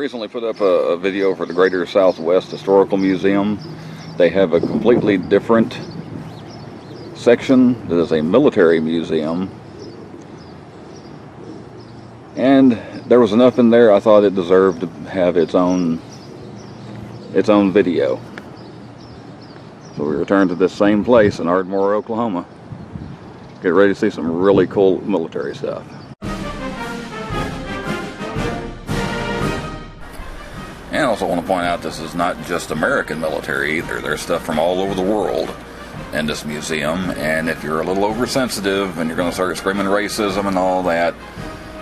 recently put up a video for the Greater Southwest Historical Museum. They have a completely different section that is a military museum. And there was enough in there I thought it deserved to have its own video. So we returned to this same place in Ardmore, Oklahoma. Get ready to see some really cool military stuff. And I also want to point out this is not just American military either. There's stuff from all over the world in this museum. And if you're a little oversensitive and you're going to start screaming racism and all that,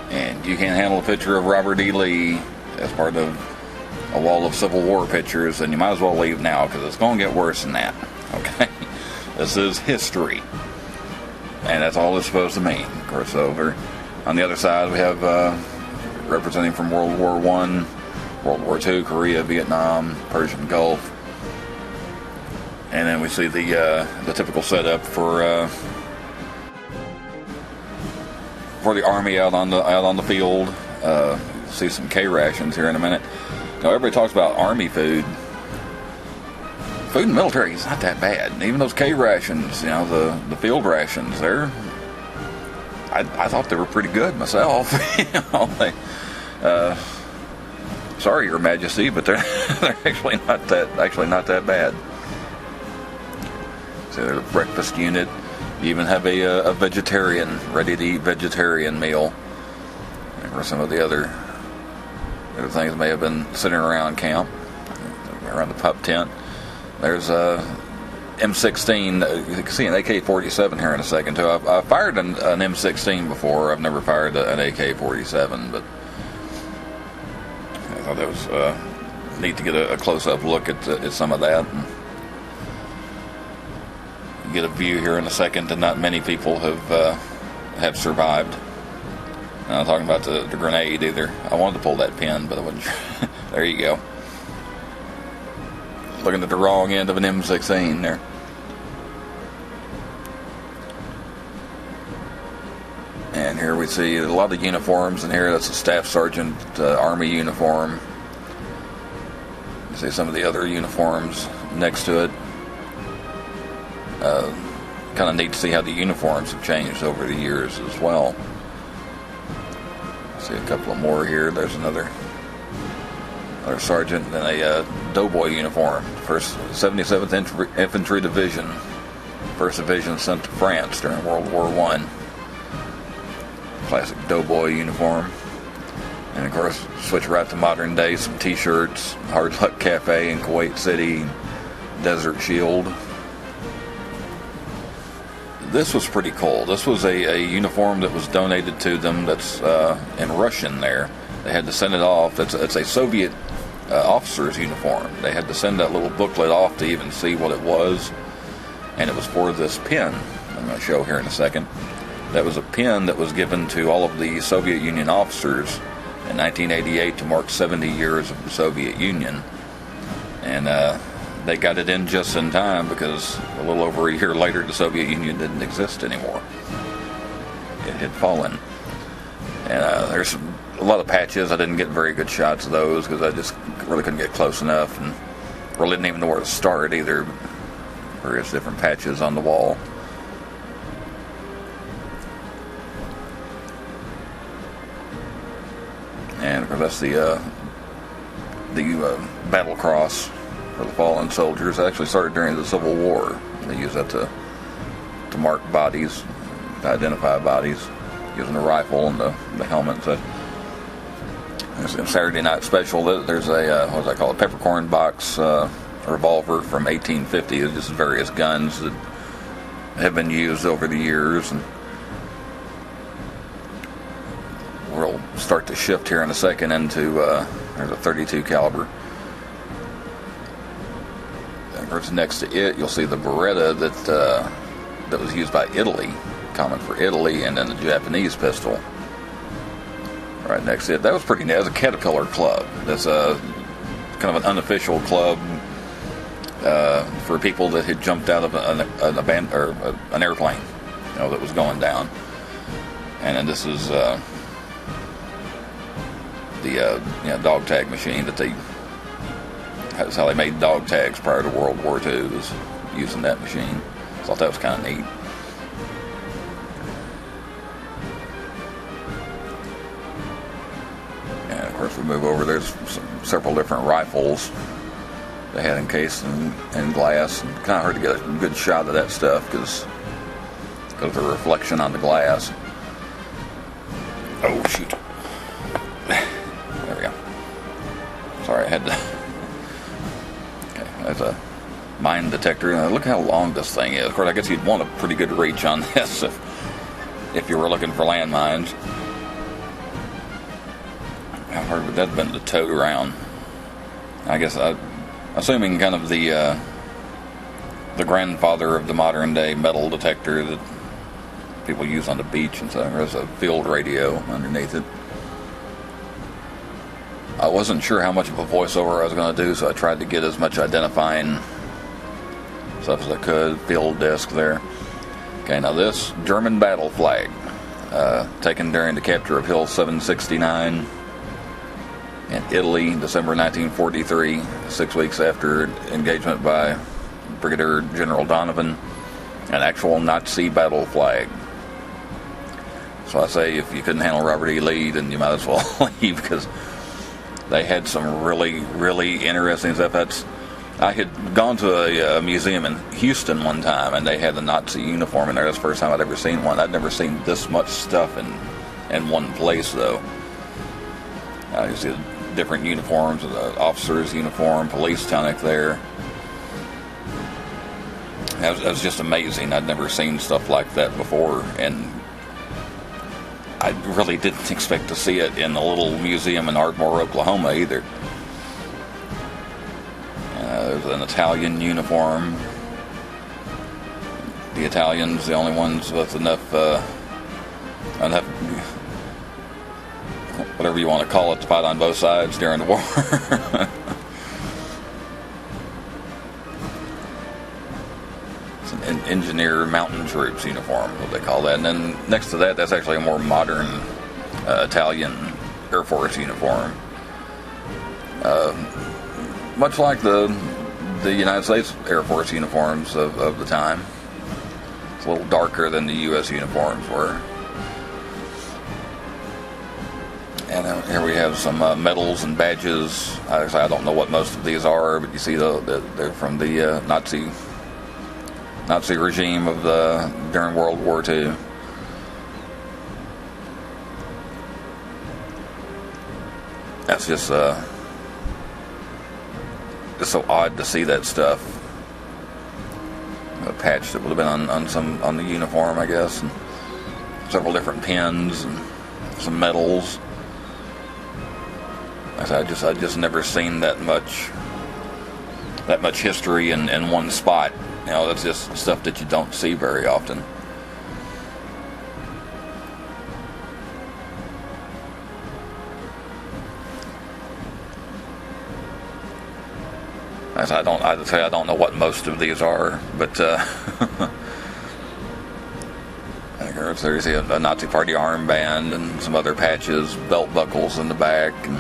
and you can't handle a picture of Robert E. Lee as part of a wall of Civil War pictures, then you might as well leave now, because it's going to get worse than that. Okay? This is history. And that's all it's supposed to mean. Of course, over on the other side we have representing from World War I, World War II, Korea, Vietnam, Persian Gulf. And then we see the typical setup for the Army out on the field. See some K rations here in a minute. Now everybody talks about Army food. Food in the military is not that bad. And even those K rations, you know, the field rations, I thought they were pretty good myself. You know, sorry, Your Majesty, but they're actually not that bad. So there's a breakfast unit. You even have a vegetarian, ready-to-eat vegetarian meal. Or some of the other things may have been sitting around camp, around the pup tent. There's a M16. You can see an AK-47 here in a second too. I've fired an M16 before. I've never fired an AK-47, but I thought that was neat to get a close-up look at some of that. And get a view here in a second that not many people have survived. I'm not talking about the grenade either. I wanted to pull that pin, but I wasn't sure. There you go. Looking at the wrong end of an M16 there. And here we see a lot of uniforms in here. That's a Staff Sergeant Army uniform. You see some of the other uniforms next to it. Kind of neat to see how the uniforms have changed over the years as well. See a couple of more here. There's another sergeant in a doughboy uniform. 77th Infantry Division. 1st Division sent to France during World War I. Classic doughboy uniform. And of course, switch right to modern day. Some t-shirts. Hard Luck Cafe in Kuwait City. Desert Shield. This was pretty cool. This was a uniform that was donated to them that's in Russian there. They had to send it off. It's a Soviet officer's uniform. They had to send that little booklet off to even see what it was. And it was for this pin I'm going to show here in a second. That was a pin that was given to all of the Soviet Union officers in 1988 to mark 70 years of the Soviet Union. And they got it in just in time because a little over a year later the Soviet Union didn't exist anymore. It had fallen. And there's a lot of patches. I didn't get very good shots of those because I just really couldn't get close enough, and really didn't even know where to start either. Various different patches on the wall. And of course that's the battle cross for the fallen soldiers. It actually started during the Civil War. They used that to mark bodies, to identify bodies, using a rifle and the helmet. So there's a Saturday Night Special. There's a what do I call it? Peppercorn box revolver from 1850. It's just various guns that have been used over the years. And we'll start to shift here in a second into there's a .32 caliber. Next to it, you'll see the Beretta that was used by Italy, common for Italy, and then the Japanese pistol. Right next to it, that was pretty neat. It was a Caterpillar club. That's a kind of an unofficial club for people that had jumped out of an airplane, you know, that was going down. And then this is the dog tag machine that's how they made dog tags prior to World War II, was using that machine. I thought that was kind of neat. And of course we move over, there's several different rifles they had encased in glass. And kind of hard to get a good shot of that stuff because of the reflection on the glass. Oh shoot. There we go. Sorry, I had to. Okay, there's a mine detector. Look how long this thing is. Of course, I guess you'd want a pretty good reach on this if you were looking for landmines. How hard would that have been to tote around? I guess assuming kind of the grandfather of the modern day metal detector that people use on the beach and stuff. There's a field radio underneath it. I wasn't sure how much of a voiceover I was going to do, so I tried to get as much identifying stuff as I could. Field desk there. Okay, now this German battle flag, taken during the capture of Hill 769 in Italy, December 1943, 6 weeks after engagement by Brigadier General Donovan, an actual Nazi battle flag. So I say, if you couldn't handle Robert E. Lee, then you might as well leave, because they had some really, really interesting stuff. I had gone to a museum in Houston one time, and they had a Nazi uniform in there. That's the first time I'd ever seen one. I'd never seen this much stuff in one place, though. You see different uniforms, the officer's uniform, police tunic there. That was just amazing. I'd never seen stuff like that before, and I really didn't expect to see it in the little museum in Ardmore, Oklahoma, either. There's an Italian uniform. The Italians, the only ones with enough, whatever you want to call it, to fight on both sides during the war. It's an engineer mountain troops uniform, what they call that. And then next to that, that's actually a more modern Italian Air Force uniform. Much like the United States Air Force uniforms of the time. It's a little darker than the U.S. uniforms were. And here we have some medals and badges. I don't know what most of these are, but you see they're from the Nazi regime of during World War II. That's just it's so odd to see that stuff. A patch that would have been on the uniform, I guess, and several different pins and some medals. I just never seen that much history in one spot. You know, that's just stuff that you don't see very often. I don't know what most of these are, but there's a Nazi Party armband and some other patches, belt buckles in the back, and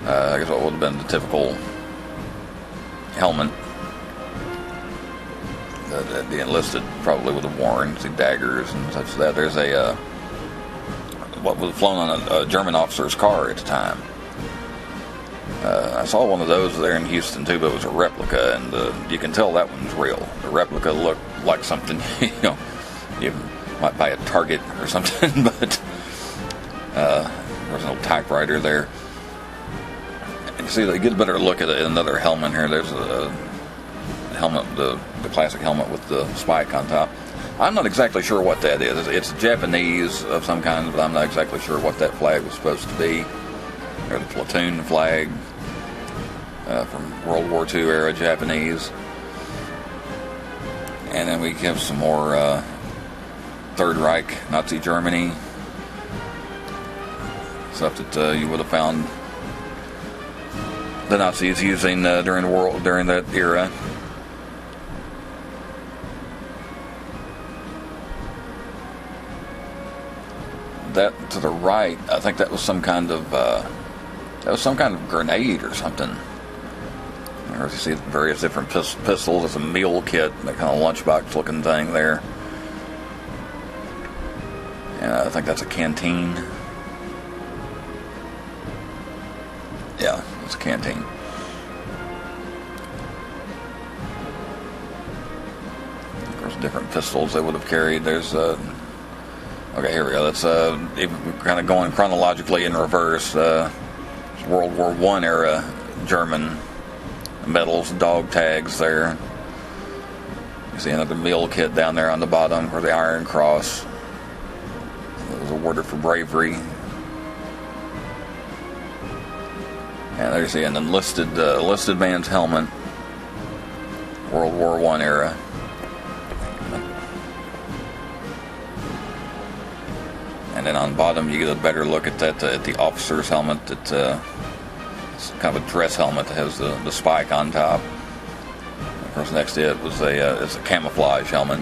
I guess what would have been the typical helmet that the enlisted probably would have worn. See daggers and such as that. There's what was flown on a German officer's car at the time. I saw one of those there in Houston too, but it was a replica, and you can tell that one's real. The replica looked like something you might buy at Target or something, but there's an old typewriter there. And you see, they get a better look at another helmet here. There's a helmet, the classic helmet with the spike on top. I'm not exactly sure what that is. It's Japanese of some kind, but I'm not exactly sure what that flag was supposed to be. Or the platoon flag from World War II era Japanese. And then we have some more Third Reich, Nazi Germany stuff that you would have found the Nazis using during that era. That to the right, I think that was some kind of That was some kind of grenade or something. Or you see various different pistols. There's a meal kit, that kind of lunchbox looking thing there. And I think that's a canteen. Yeah, it's a canteen. Of course, different pistols they would have carried. There's okay, here we go. That's kind of going chronologically in reverse. World War I era German medals, dog tags there. You see another meal kit down there on the bottom for the Iron Cross. It was awarded for bravery. And there you see an enlisted man's helmet, World War I era. And then on the bottom you get a better look at that at the officer's helmet. It's kind of a dress helmet that has the spike on top. Of course, next to it was it's a camouflage helmet,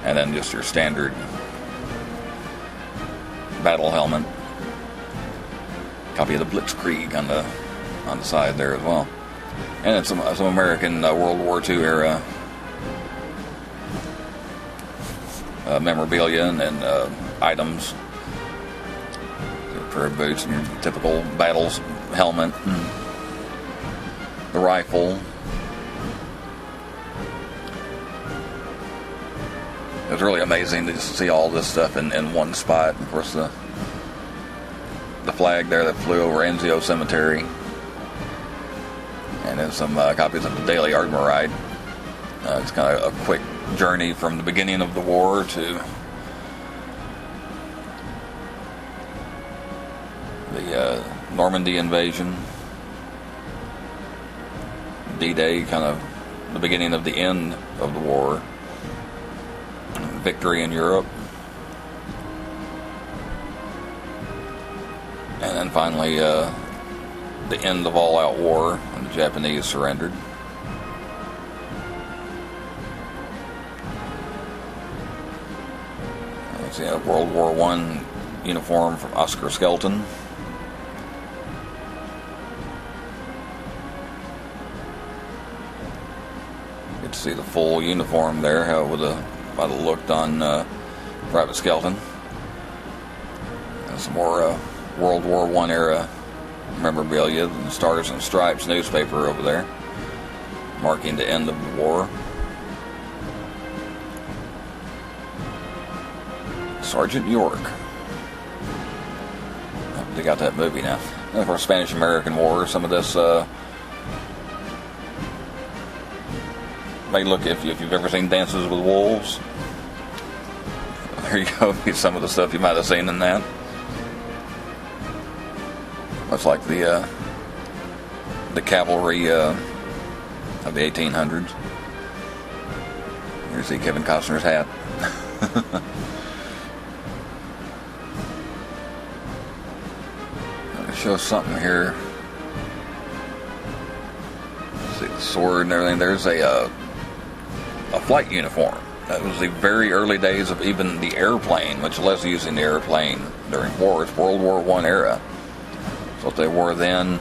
and then just your standard battle helmet. Copy of the Blitzkrieg on the side there as well, and then some American World War II era memorabilia and items. Pair of boots and your typical battles helmet, the rifle. It was really amazing to just see all this stuff in one spot. Of course, the flag there that flew over Anzio Cemetery, and then some copies of the Daily Ardmore. It's kind of a quick journey from the beginning of the war to the Normandy invasion, D-Day, kind of the beginning of the end of the war, victory in Europe, and then finally the end of all-out war when the Japanese surrendered. Let's see, a World War I uniform from Oscar Skelton. Get to see the full uniform there, how it might have looked on Private Skelton. And some more World War I era memorabilia, the Stars and Stripes newspaper over there, marking the end of the war. Sergeant York. They got that movie now. And for Spanish-American War, some of this may look, if you've ever seen Dances with Wolves, there you go. Some of the stuff you might have seen in that. Much like the cavalry of the 1800s. You see Kevin Costner's hat. I'll show something here. See the sword and everything. There's a flight uniform. That was the very early days of even the airplane, much less using the airplane during war. It's World War I era. That's what they wore then.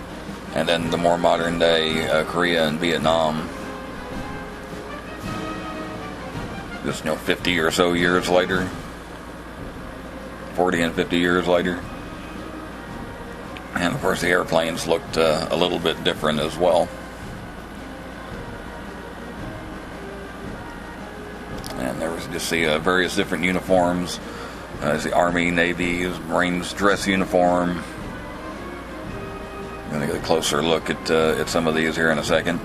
And then the more modern day Korea and Vietnam. Just 50 or so years later. 40 and 50 years later. And of course the airplanes looked a little bit different as well. And there was just see various different uniforms. The Army, Navy, Marines dress uniform. I'm going to get a closer look at some of these here in a second.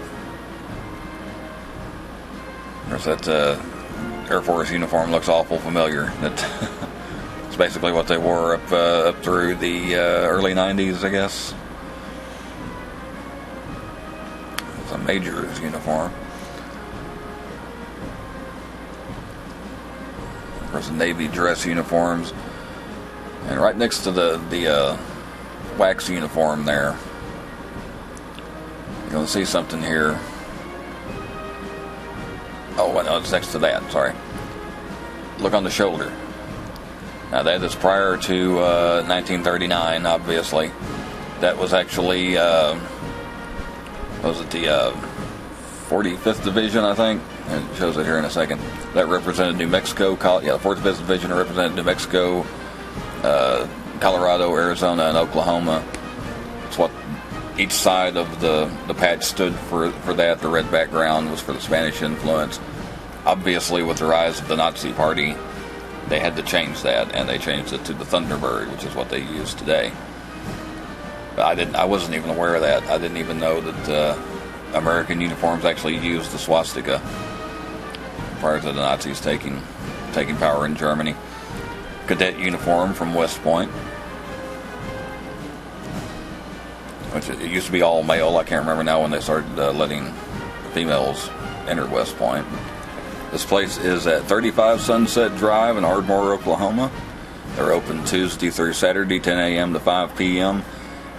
There's that Air Force uniform looks awful familiar. It's basically what they wore up through the early 90s, I guess. It's a Major's uniform. Of course, Navy dress uniforms. And right next to the wax uniform there, you're going to see something here. Oh, no, it's next to that, sorry. Look on the shoulder. Now that is prior to 1939, obviously. That was actually, was it the 45th Division, I think? And it shows it here in a second. That represented New Mexico. Yeah, the 45th Division represented New Mexico, Colorado, Arizona, and Oklahoma. It's what each side of the patch stood for that. The red background was for the Spanish influence. Obviously, with the rise of the Nazi Party, they had to change that, and they changed it to the Thunderbird, which is what they use today. But I wasn't even aware of that. I didn't even know that American uniforms actually used the swastika prior to the Nazis taking power in Germany. Cadet uniform from West Point, which it used to be all male. I can't remember now when they started letting females enter West Point. This place is at 35 Sunset Drive in Ardmore, Oklahoma. They're open Tuesday through Saturday, 10 a.m. to 5 p.m.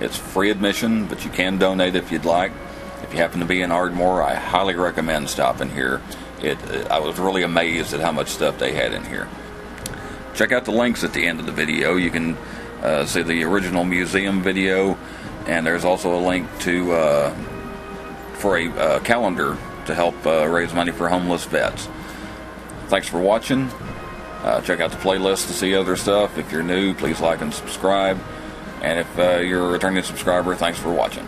It's free admission, but you can donate if you'd like. If you happen to be in Ardmore, I highly recommend stopping here. I was really amazed at how much stuff they had in here. Check out the links at the end of the video. You can see the original museum video, and there's also a link to for a calendar to help raise money for homeless vets. Thanks for watching. Check out the playlist to see other stuff. If you're new, please like and subscribe. And if you're a returning subscriber, thanks for watching.